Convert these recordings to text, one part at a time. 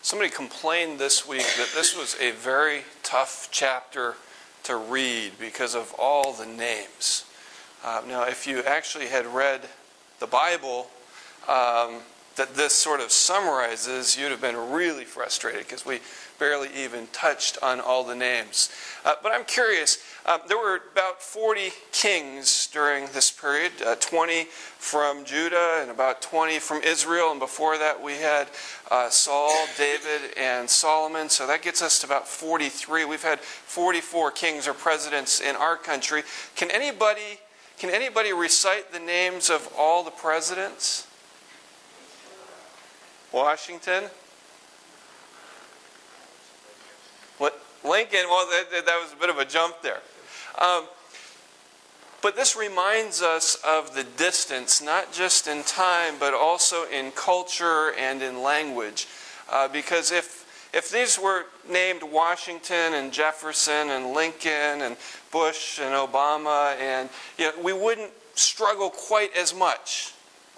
Somebody complained this week that this was a very tough chapter to read because of all the names. Now, if you actually had read the Bible that this sort of summarizes, you'd have been really frustrated because we barely even touched on all the names. But I'm curious, there were about 40 kings during this period, 20 from Judah and about 20 from Israel. And before that we had Saul, David, and Solomon. So that gets us to about 43. We've had 44 kings or presidents in our country. Can anybody recite the names of all the presidents? Washington? Lincoln, well, that was a bit of a jump there. But this reminds us of the distance, not just in time, but also in culture and in language. Because if these were named Washington and Jefferson and Lincoln and Bush and Obama, and we wouldn't struggle quite as much.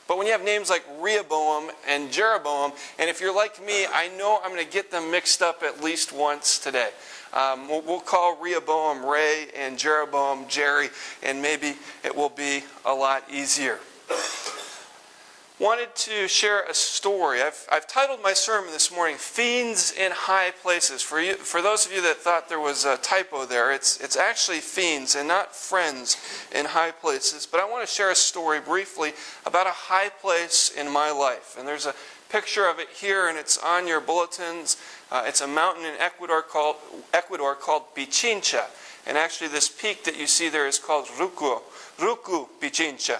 But when you have names like Rehoboam and Jeroboam, and if you're like me, I know I'm going to get them mixed up at least once today. We'll call Rehoboam Ray and Jeroboam Jerry, and maybe it will be a lot easier. Wanted to share a story. I've titled my sermon this morning, Fiends in High Places. For those of you that thought there was a typo there, it's actually fiends and not friends in high places. But I want to share a story briefly about a high place in my life. And there's a picture of it here, and it's on your bulletins. It's a mountain in Ecuador called Pichincha. And actually this peak that you see there is called Rucu Pichincha.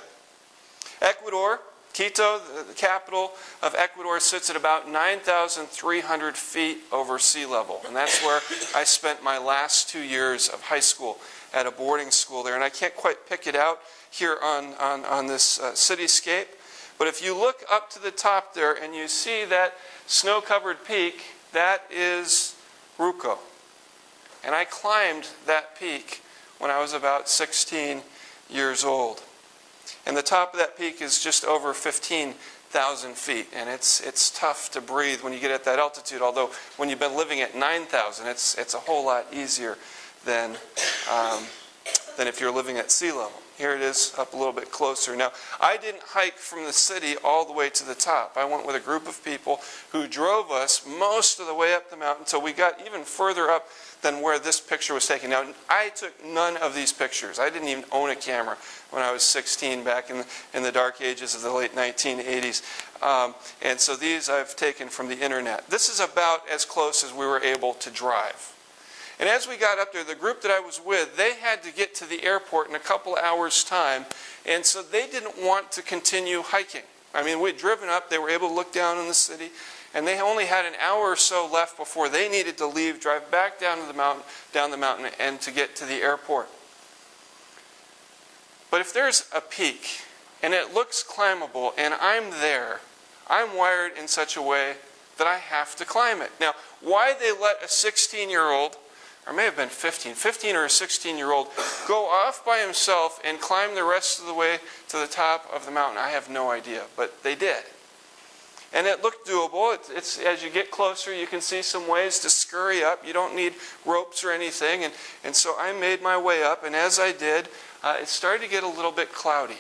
Ecuador, Quito, the capital of Ecuador, sits at about 9,300 feet over sea level. And that's where I spent my last 2 years of high school, at a boarding school there. And I can't quite pick it out here on this cityscape. But if you look up to the top there and you see that snow-covered peak, that is Ruco. And I climbed that peak when I was about 16 years old. And the top of that peak is just over 15,000 feet. And it's tough to breathe when you get at that altitude, although when you've been living at 9,000, it's a whole lot easier than if you're living at sea level. Here it is up a little bit closer. Now, I didn't hike from the city all the way to the top. I went with a group of people who drove us most of the way up the mountain until we got even further up than where this picture was taken. Now, I took none of these pictures. I didn't even own a camera when I was 16 back in the dark ages of the late 1980s. And so these I've taken from the internet. This is about as close as we were able to drive. And as we got up there, the group that I was with, they had to get to the airport in a couple hours' time, and so they didn't want to continue hiking. I mean, we'd driven up, they were able to look down on the city, and they only had an hour or so left before they needed to leave, drive back down the mountain, and to get to the airport. But if there's a peak, and it looks climbable, and I'm there, I'm wired in such a way that I have to climb it. Now, why they let a 16-year-old, or may have been 15 or a 16-year-old, go off by himself and climb the rest of the way to the top of the mountain, I have no idea, but they did. And it looked doable. It's as you get closer, you can see some ways to scurry up. You don't need ropes or anything. And so I made my way up, and as I did, it started to get a little bit cloudy.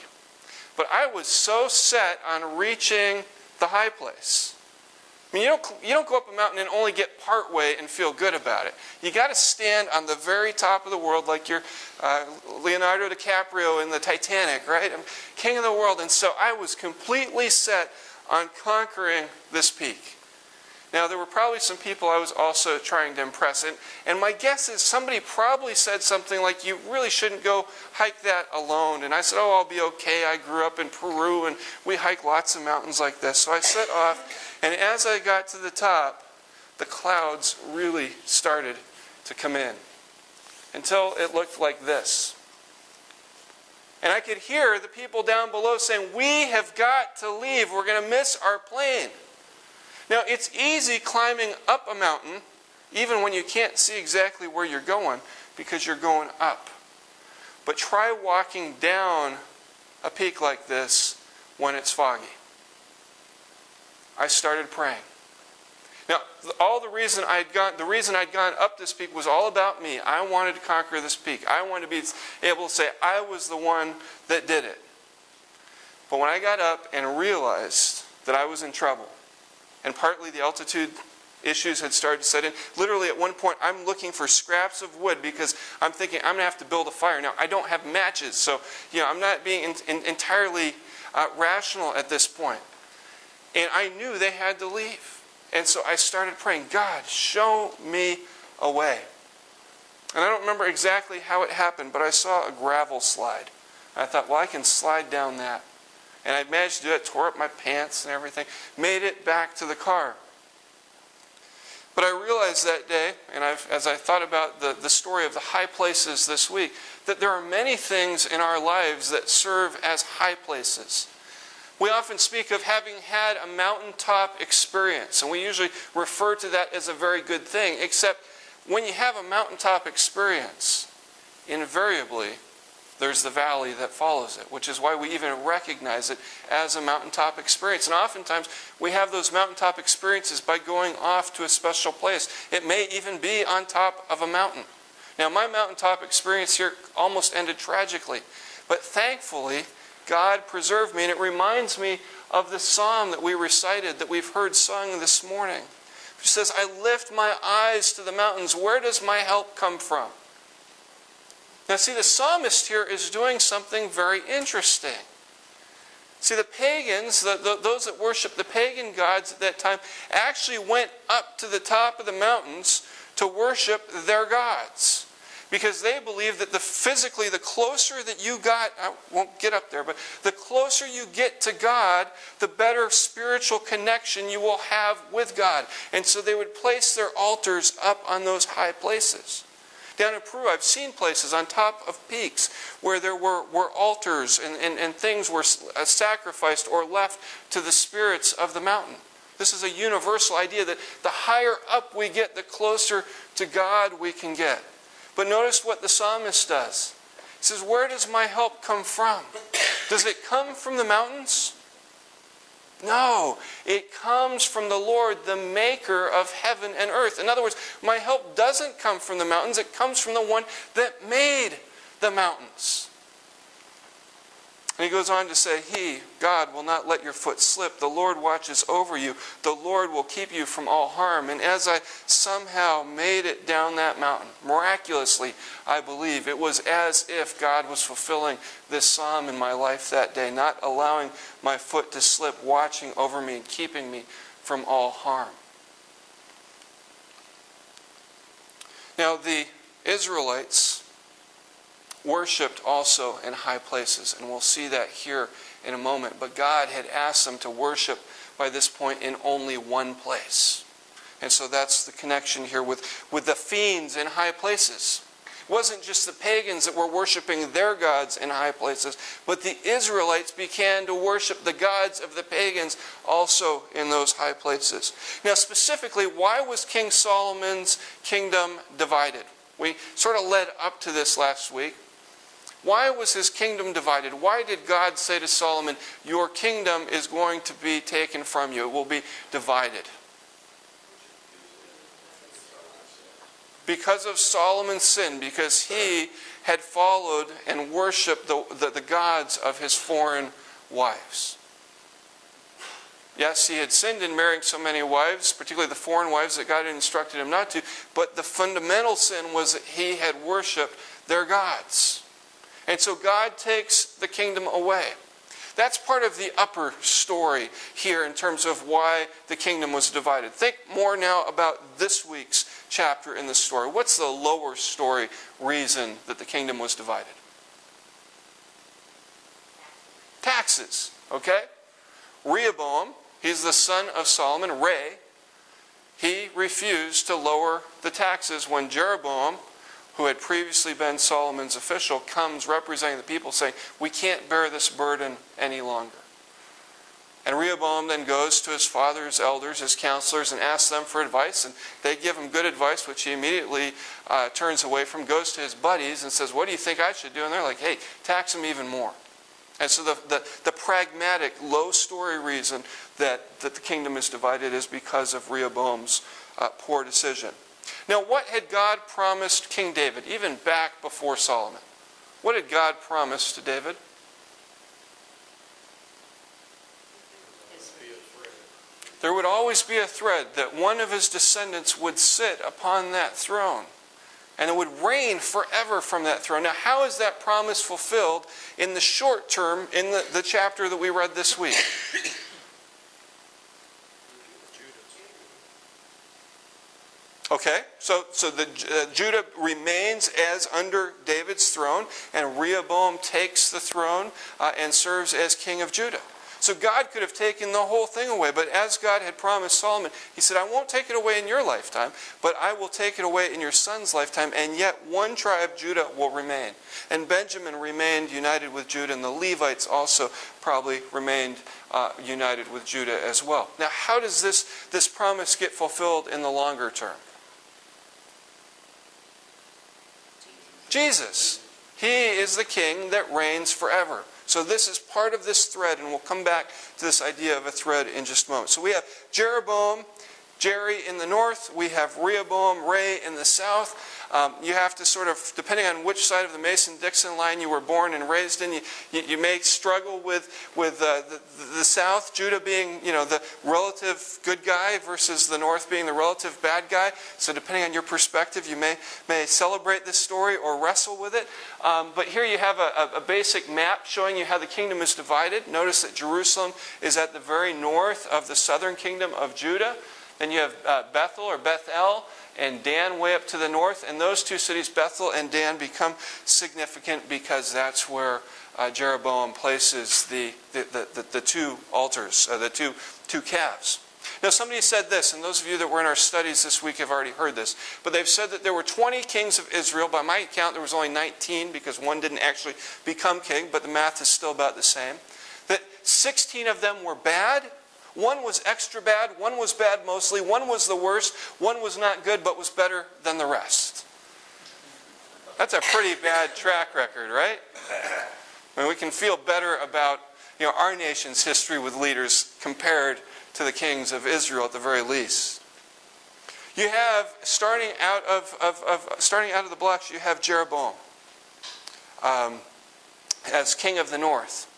But I was so set on reaching the high place. I mean, you don't go up a mountain and only get part way and feel good about it. You got to stand on the very top of the world like you're Leonardo DiCaprio in the Titanic, right? I'm king of the world. And so I was completely set on conquering this peak. Now, there were probably some people I was also trying to impress. And my guess is somebody probably said something like, you really shouldn't go hike that alone. And I said, oh, I'll be okay. I grew up in Peru, and we hike lots of mountains like this. So I set off. And as I got to the top, the clouds really started to come in until it looked like this. And I could hear the people down below saying, we have got to leave. We're going to miss our plane. Now, it's easy climbing up a mountain, even when you can't see exactly where you're going, because you're going up. But try walking down a peak like this when it's foggy. I started praying. Now, the reason I'd gone up this peak was all about me. I wanted to conquer this peak. I wanted to be able to say I was the one that did it. But when I got up and realized that I was in trouble, and partly the altitude issues had started to set in, literally at one point I'm looking for scraps of wood because I'm thinking I'm going to have to build a fire. Now, I don't have matches, so I'm not being entirely rational at this point. And I knew they had to leave. And so I started praying, God, show me a way. And I don't remember exactly how it happened, but I saw a gravel slide. I thought, well, I can slide down that. And I managed to do it, tore up my pants and everything, made it back to the car. But I realized that day, and as I thought about the story of the high places this week, that there are many things in our lives that serve as high places. We often speak of having had a mountaintop experience, and we usually refer to that as a very good thing, except when you have a mountaintop experience, invariably there's the valley that follows it, which is why we even recognize it as a mountaintop experience. And oftentimes we have those mountaintop experiences by going off to a special place. It may even be on top of a mountain. Now, my mountaintop experience here almost ended tragically, but thankfully God preserved me, and it reminds me of the psalm that we recited, that we've heard sung this morning. It says, I lift my eyes to the mountains. Where does my help come from? Now see, the psalmist here is doing something very interesting. See, the pagans, those that worship the pagan gods at that time, actually went up to the top of the mountains to worship their gods. Because they believed that physically, the closer that you got, I won't get up there, but the closer you get to God, the better spiritual connection you will have with God. And so they would place their altars up on those high places. Down in Peru, I've seen places on top of peaks where there were altars and things were sacrificed or left to the spirits of the mountain. This is a universal idea that the higher up we get, the closer to God we can get. But notice what the psalmist does. He says, where does my help come from? Does it come from the mountains? No, it comes from the Lord, the maker of heaven and earth. In other words, my help doesn't come from the mountains. It comes from the one that made the mountains. And he goes on to say, He, God, will not let your foot slip. The Lord watches over you. The Lord will keep you from all harm. And as I somehow made it down that mountain, miraculously, I believe, it was as if God was fulfilling this psalm in my life that day, not allowing my foot to slip, watching over me and keeping me from all harm. Now, the Israelites worshipped also in high places, and we'll see that here in a moment. But God had asked them to worship by this point in only one place. And so that's the connection here with the fiends in high places. It wasn't just the pagans that were worshiping their gods in high places, but the Israelites began to worship the gods of the pagans also in those high places. Now specifically, why was King Solomon's kingdom divided? We sort of led up to this last week. Why was his kingdom divided? Why did God say to Solomon, your kingdom is going to be taken from you? It will be divided. Because of Solomon's sin, because he had followed and worshipped the gods of his foreign wives. Yes, he had sinned in marrying so many wives, particularly the foreign wives that God had instructed him not to, but the fundamental sin was that he had worshipped their gods. And so God takes the kingdom away. That's part of the upper story here in terms of why the kingdom was divided. Think more now about this week's chapter in the story. What's the lower story reason that the kingdom was divided? Taxes, okay? Rehoboam, he's the son of Solomon, he refused to lower the taxes when Jeroboam, who had previously been Solomon's official, comes representing the people saying, we can't bear this burden any longer. And Rehoboam then goes to his father's elders, his counselors, and asks them for advice. And they give him good advice, which he immediately turns away from, goes to his buddies and says, what do you think I should do? And they're like, hey, tax him even more. And so the pragmatic, low story reason that the kingdom is divided is because of Rehoboam's poor decision. Now, what had God promised King David, even back before Solomon? What had God promised to David? There would always be a thread that one of his descendants would sit upon that throne. And it would reign forever from that throne. Now, how is that promise fulfilled in the short term in the chapter that we read this week? Okay, so Judah remains as under David's throne, and Rehoboam takes the throne and serves as king of Judah. So God could have taken the whole thing away, but as God had promised Solomon, he said, I won't take it away in your lifetime, but I will take it away in your son's lifetime, and yet one tribe, Judah, will remain. And Benjamin remained united with Judah, and the Levites also probably remained united with Judah as well. Now, how does this promise get fulfilled in the longer term? Jesus. He is the king that reigns forever. So this is part of this thread, and we'll come back to this idea of a thread in just a moment. So we have Jeroboam, Jerry in the north. We have Rehoboam, Ray in the south. You have to sort of, depending on which side of the Mason-Dixon line you were born and raised in, you may struggle with the south, Judah being, the relative good guy versus the north being the relative bad guy. So depending on your perspective, you may celebrate this story or wrestle with it. But here you have a basic map showing you how the kingdom is divided. Notice that Jerusalem is at the very north of the southern kingdom of Judah. Then you have Bethel or Bethel and Dan way up to the north. And those two cities, Bethel and Dan, become significant because that's where Jeroboam places the two altars, the two calves. Now somebody said this, and those of you that were in our studies this week have already heard this, but they've said that there were 20 kings of Israel. By my count, there was only 19 because one didn't actually become king, but the math is still about the same. That 16 of them were bad. One was extra bad, one was bad mostly, one was the worst, one was not good but was better than the rest. That's a pretty bad track record, right? I mean, we can feel better about our nation's history with leaders compared to the kings of Israel at the very least. You have, starting out of the blocks, you have Jeroboam as king of the north.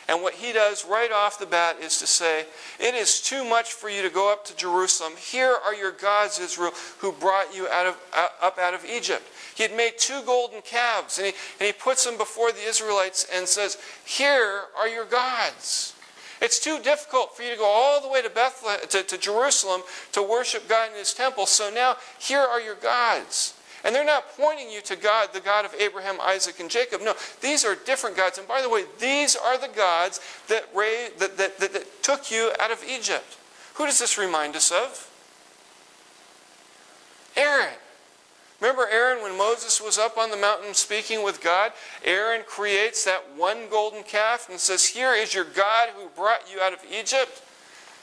And what he does right off the bat is to say, it is too much for you to go up to Jerusalem. Here are your gods, Israel, who brought you up out of Egypt. He had made 2 golden calves, and he puts them before the Israelites and says, here are your gods. It's too difficult for you to go all the way to Bethlehem, to Jerusalem to worship God in his temple. So now, here are your gods. And they're not pointing you to God, the God of Abraham, Isaac, and Jacob. No, these are different gods. And by the way, these are the gods that took you out of Egypt. Who does this remind us of? Aaron. Remember Aaron when Moses was up on the mountain speaking with God? Aaron creates that one golden calf and says, here is your God who brought you out of Egypt.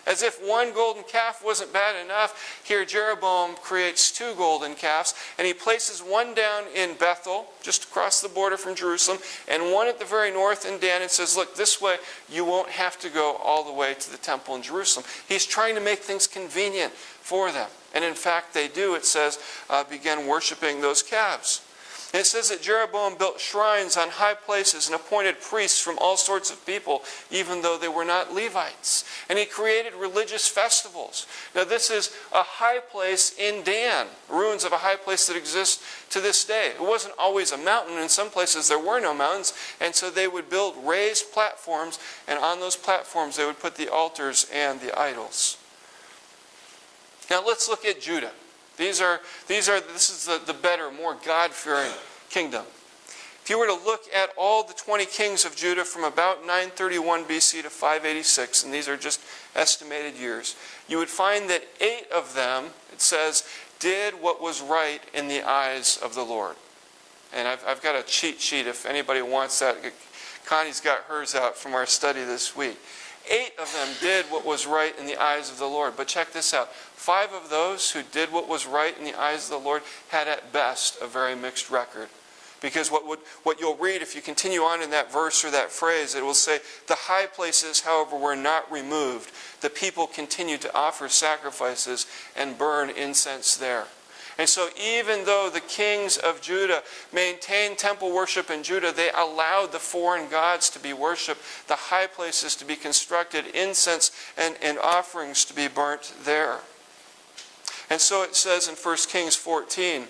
As if one golden calf wasn't bad enough, here Jeroboam creates 2 golden calves, and he places one down in Bethel, just across the border from Jerusalem, and one at the very north in Dan, and says, look, this way you won't have to go all the way to the temple in Jerusalem. He's trying to make things convenient for them. And in fact, they do, it says, begin worshiping those calves. And it says that Jeroboam built shrines on high places and appointed priests from all sorts of people, even though they were not Levites. And he created religious festivals. Now this is a high place in Dan, ruins of a high place that exists to this day. It wasn't always a mountain. In some places there were no mountains. And so they would build raised platforms, and on those platforms they would put the altars and the idols. Now let's look at Judah. This is the better, more God-fearing kingdom. If you were to look at all the 20 kings of Judah from about 931 BC to 586, and these are just estimated years, you would find that 8 of them, it says, did what was right in the eyes of the Lord. And I've got a cheat sheet if anybody wants that. Connie's got hers out from our study this week. 8 of them did what was right in the eyes of the Lord. But check this out. 5 of those who did what was right in the eyes of the Lord had at best a very mixed record. Because what you'll read, if you continue on in that verse or that phrase, it will say, the high places, however, were not removed. The people continued to offer sacrifices and burn incense there. And so even though the kings of Judah maintained temple worship in Judah, they allowed the foreign gods to be worshipped, the high places to be constructed, incense and offerings to be burnt there. And so it says in 1 Kings 14,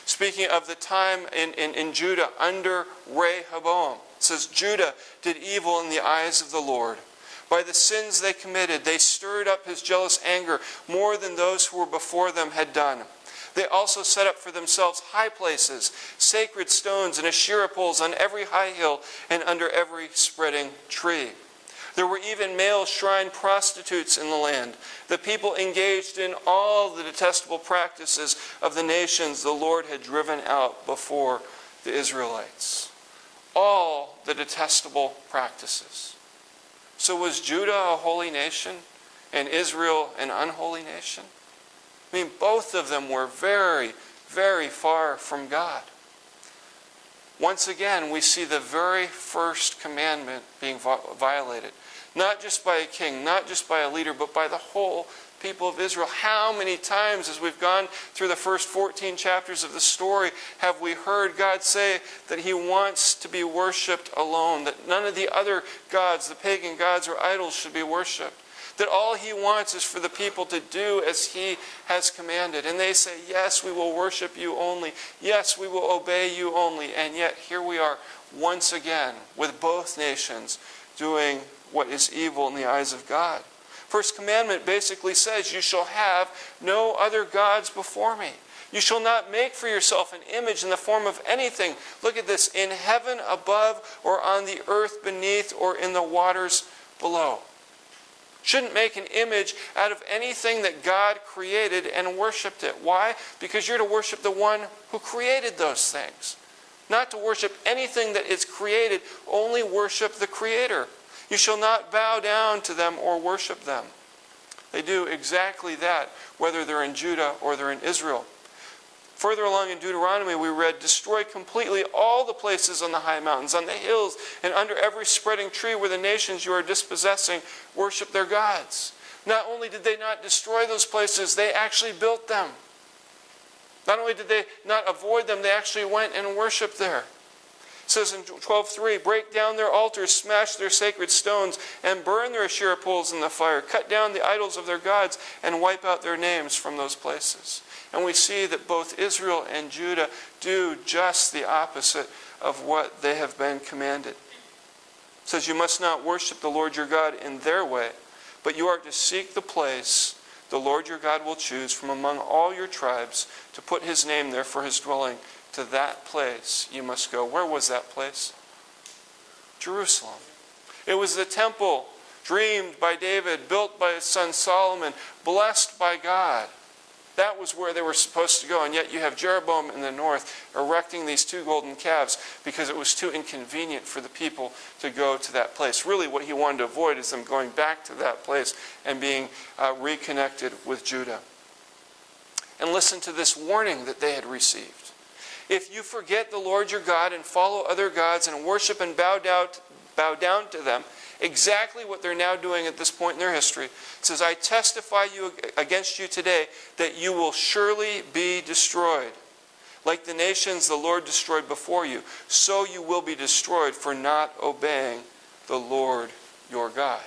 speaking of the time in Judah under Rehoboam, it says, Judah did evil in the eyes of the Lord. By the sins they committed, they stirred up his jealous anger more than those who were before them had done. They also set up for themselves high places, sacred stones and Asherah poles on every high hill and under every spreading tree. There were even male shrine prostitutes in the land. The people engaged in all the detestable practices of the nations the Lord had driven out before the Israelites. All the detestable practices. So was Judah a holy nation and Israel an unholy nation? I mean, both of them were very, very far from God. Once again, we see the very first commandment being violated. Not just by a king, not just by a leader, but by the whole people of Israel. How many times as we've gone through the first 14 chapters of the story have we heard God say that he wants to be worshipped alone, that none of the other gods, the pagan gods or idols, should be worshipped, that all he wants is for the people to do as he has commanded. And they say, yes, we will worship you only. Yes, we will obey you only. And yet here we are once again with both nations doing what is evil in the eyes of God. First commandment basically says, you shall have no other gods before me. You shall not make for yourself an image in the form of anything. Look at this, in heaven above or on the earth beneath or in the waters below. Shouldn't make an image out of anything that God created and worshipped it. Why? Because you're to worship the one who created those things. Not to worship anything that is created, only worship the Creator. You shall not bow down to them or worship them. They do exactly that, whether they're in Judah or they're in Israel. Further along in Deuteronomy, we read, destroy completely all the places on the high mountains, on the hills, and under every spreading tree where the nations you are dispossessing worship their gods. Not only did they not destroy those places, they actually built them. Not only did they not avoid them, they actually went and worshipped there. It says in 12:3, break down their altars, smash their sacred stones, and burn their Asherah poles in the fire. Cut down the idols of their gods and wipe out their names from those places. And we see that both Israel and Judah do just the opposite of what they have been commanded. It says you must not worship the Lord your God in their way, but you are to seek the place the Lord your God will choose from among all your tribes to put his name there for his dwelling. To that place you must go. Where was that place? Jerusalem. It was the temple dreamed by David, built by his son Solomon, blessed by God. That was where they were supposed to go. And yet you have Jeroboam in the north erecting these two golden calves because it was too inconvenient for the people to go to that place. Really what he wanted to avoid is them going back to that place and being reconnected with Judah. And listen to this warning that they had received. If you forget the Lord your God and follow other gods and worship and bow down to them, exactly what they're now doing at this point in their history, it says, I testify against you today that you will surely be destroyed. Like the nations the Lord destroyed before you, so you will be destroyed for not obeying the Lord your God.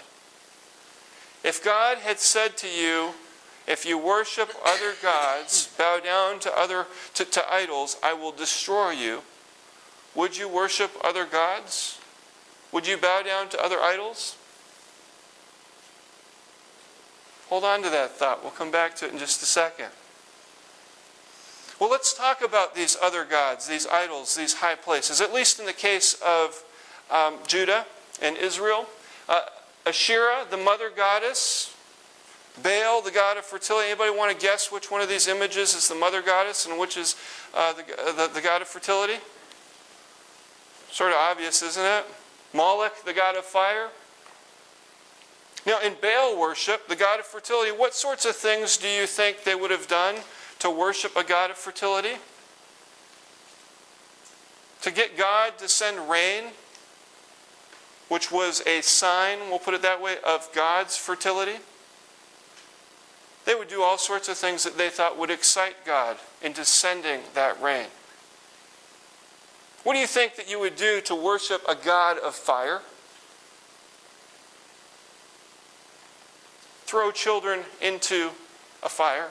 If God had said to you, if you worship other gods, bow down to idols, I will destroy you, would you worship other gods? Would you bow down to other idols? Hold on to that thought. We'll come back to it in just a second. Well, let's talk about these other gods, these idols, these high places. At least in the case of Judah and Israel. Asherah, the mother goddess. Baal, the god of fertility. Anybody want to guess which one of these images is the mother goddess and which is the god of fertility? Sort of obvious, isn't it? Moloch, the god of fire. Now, in Baal worship, the god of fertility, what sorts of things do you think they would have done to worship a god of fertility? to get God to send rain, which was a sign, we'll put it that way, of God's fertility. They would do all sorts of things that they thought would excite God into sending that rain. What do you think that you would do to worship a God of fire? Throw children into a fire.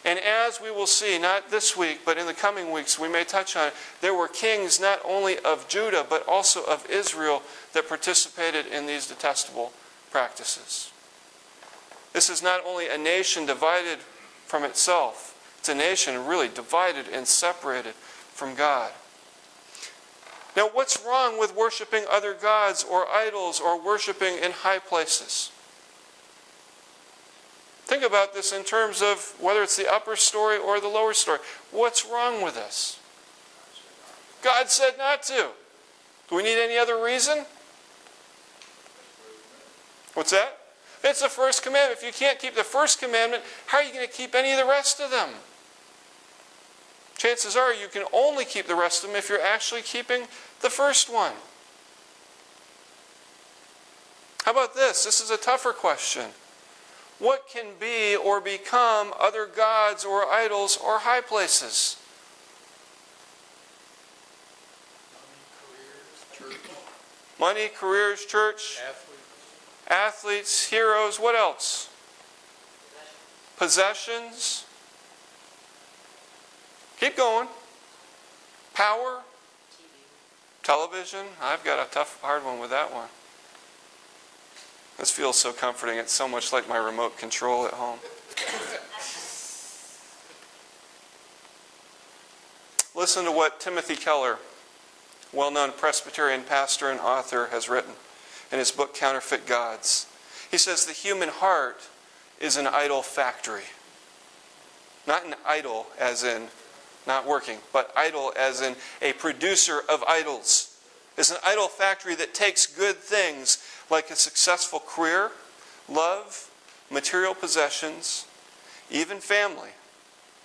And as we will see, not this week, but in the coming weeks, we may touch on it, there were kings not only of Judah, but also of Israel that participated in these detestable practices. This is not only a nation divided from itself, it's a nation really divided and separated from God. Now, what's wrong with worshiping other gods or idols or worshiping in high places? Think about this in terms of whether it's the upper story or the lower story. What's wrong with this? God said not to. Do we need any other reason? What's that? It's the first commandment. If you can't keep the first commandment, how are you going to keep any of the rest of them? Chances are you can only keep the rest of them if you're actually keeping the first one. How about this? This is a tougher question. What can be or become other gods or idols or high places? Money, careers, church, athletes, heroes, what else? Possessions. Keep going. Power. Television. I've got a tough, hard one with that one. This feels so comforting. It's so much like my remote control at home. Listen to what Timothy Keller, well-known Presbyterian pastor and author, has written in his book, Counterfeit Gods. He says, the human heart is an idol factory. Not an idol as in not working, but idol as in a producer of idols. It's an idol factory that takes good things like a successful career, love, material possessions, even family,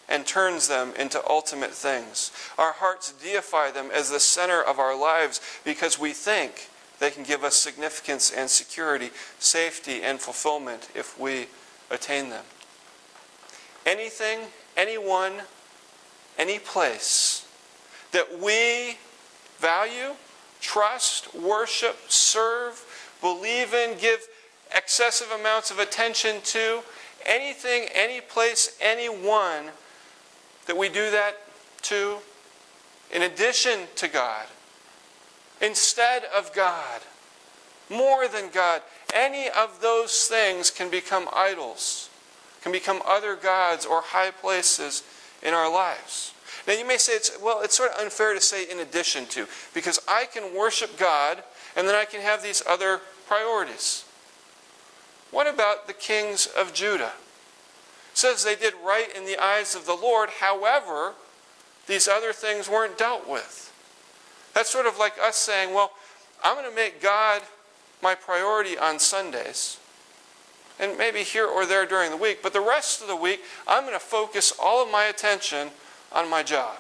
and turns them into ultimate things. Our hearts deify them as the center of our lives because we think they can give us significance and security, safety and fulfillment if we attain them. Anything, anyone, any place that we value, trust, worship, serve, believe in, give excessive amounts of attention to, anything, any place, anyone that we do that to, in addition to God, instead of God, more than God, any of those things can become idols, can become other gods or high places in our lives. Now you may say, it's sort of unfair to say in addition to, because I can worship God and then I can have these other priorities. What about the kings of Judah? It says they did right in the eyes of the Lord, however, these other things weren't dealt with. That's sort of like us saying, well, I'm going to make God my priority on Sundays, and maybe here or there during the week, but the rest of the week, I'm going to focus all of my attention on my job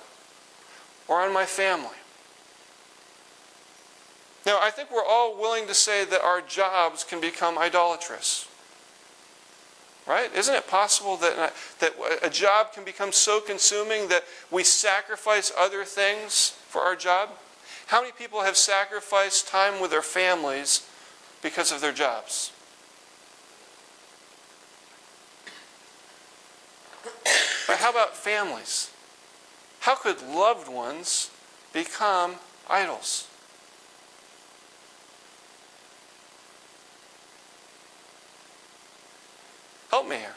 or on my family. Now, I think we're all willing to say that our jobs can become idolatrous. Right? Isn't it possible that a job can become so consuming that we sacrifice other things for our job? How many people have sacrificed time with their families because of their jobs? But how about families? How could loved ones become idols? Help me here.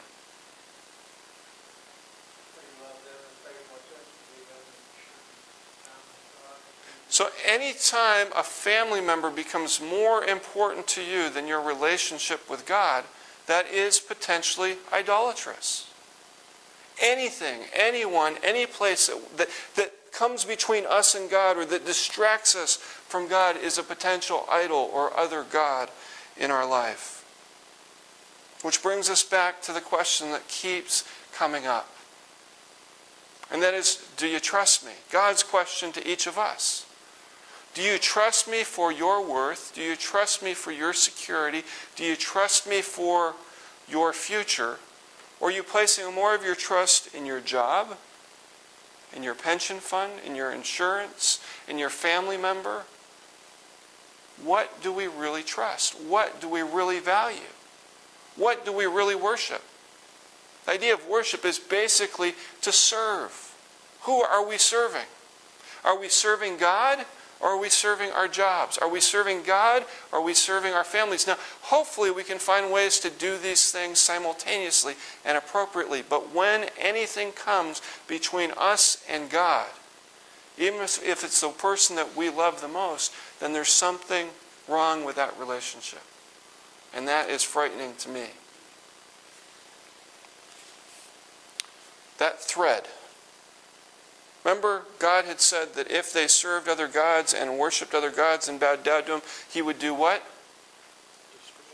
So anytime a family member becomes more important to you than your relationship with God, that is potentially idolatrous. Anything, anyone, any place that comes between us and God or that distracts us from God is a potential idol or other God in our life. Which brings us back to the question that keeps coming up. And that is, do you trust me? God's question to each of us. Do you trust me for your worth? Do you trust me for your security? Do you trust me for your future? Or are you placing more of your trust in your job, in your pension fund, in your insurance, in your family member? What do we really trust? What do we really value? What do we really worship? The idea of worship is basically to serve. Who are we serving? Are we serving God, or are we serving our jobs? Are we serving God, or are we serving our families? Now, hopefully we can find ways to do these things simultaneously and appropriately. But when anything comes between us and God, even if it's the person that we love the most, then there's something wrong with that relationship. And that is frightening to me. That thread. Remember, God had said that if they served other gods and worshipped other gods and bowed down to Him, He would do what?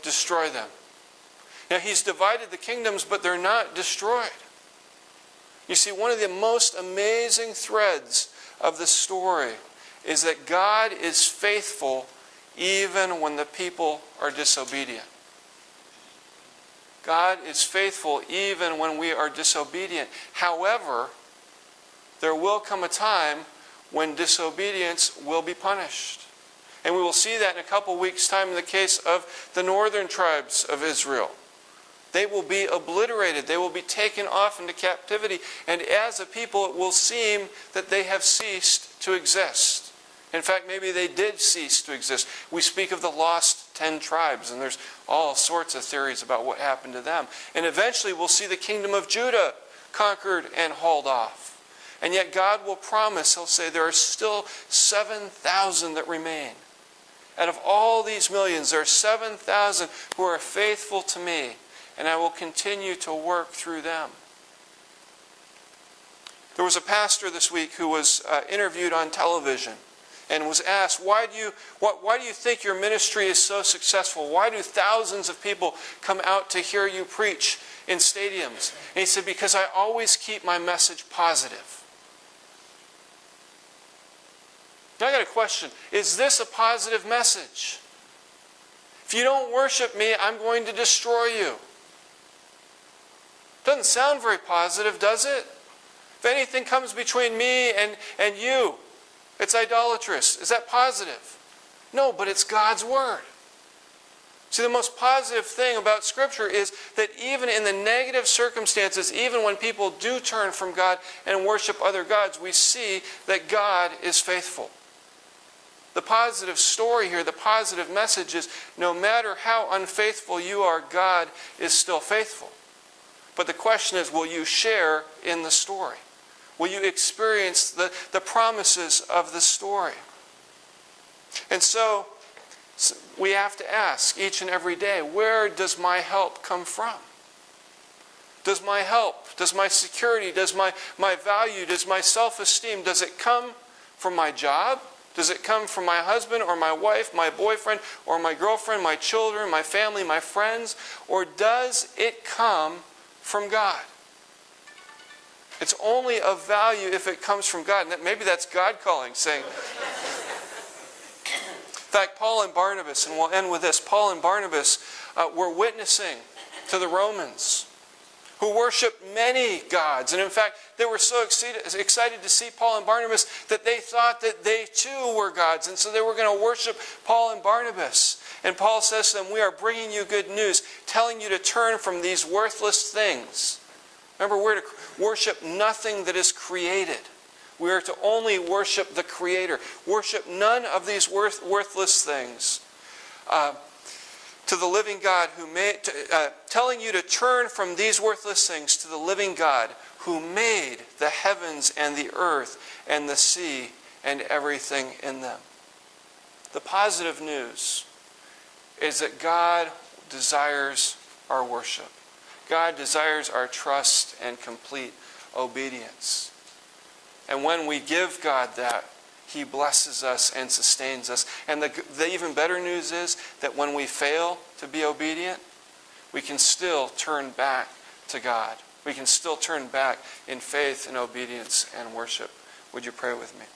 Destroy them. Now, He's divided the kingdoms, but they're not destroyed. You see, one of the most amazing threads of the story is that God is faithful even when the people are disobedient. God is faithful even when we are disobedient. However, there will come a time when disobedience will be punished. And we will see that in a couple weeks' time in the case of the northern tribes of Israel. They will be obliterated. They will be taken off into captivity. And as a people, it will seem that they have ceased to exist. In fact, maybe they did cease to exist. We speak of the lost 10 tribes, and there's all sorts of theories about what happened to them. And eventually we'll see the kingdom of Judah conquered and hauled off. And yet God will promise, He'll say, there are still 7,000 that remain. Out of all these millions, there are 7,000 who are faithful to me, and I will continue to work through them. There was a pastor this week who was interviewed on television and was asked, why do you think your ministry is so successful? Why do thousands of people come out to hear you preach in stadiums? And he said, because I always keep my message positive. Now I got a question. Is this a positive message? If you don't worship me, I'm going to destroy you. Doesn't sound very positive, does it? If anything comes between me and you, it's idolatrous. Is that positive? No, but it's God's Word. See, the most positive thing about Scripture is that even in the negative circumstances, even when people do turn from God and worship other gods, we see that God is faithful. The positive story here, the positive message is, no matter how unfaithful you are, God is still faithful. But the question is, will you share in the story? Will you experience the promises of the story? And so, we have to ask each and every day, where does my help come from? Does my help, does my security, does my value, does my self-esteem, does it come from my job? Does it come from my husband or my wife, my boyfriend or my girlfriend, my children, my family, my friends? Or does it come from God? It's only of value if it comes from God. And maybe that's God calling, saying... In fact, Paul and Barnabas, and we'll end with this, Paul and Barnabas were witnessing to the Romans who worshiped many gods. And in fact, they were so excited to see Paul and Barnabas that they thought that they too were gods. And so they were going to worship Paul and Barnabas. And Paul says to them, we are bringing you good news, telling you to turn from these worthless things. Remember, we're to worship nothing that is created. We are to only worship the Creator. Worship none of these worthless things. To the living God who made, telling you to turn from these worthless things to the living God who made the heavens and the earth and the sea and everything in them. The positive news is that God desires our worship. God desires our trust and complete obedience. And when we give God that, He blesses us and sustains us. And the even better news is that when we fail to be obedient, we can still turn back to God. we can still turn back in faith and obedience and worship. Would you pray with me?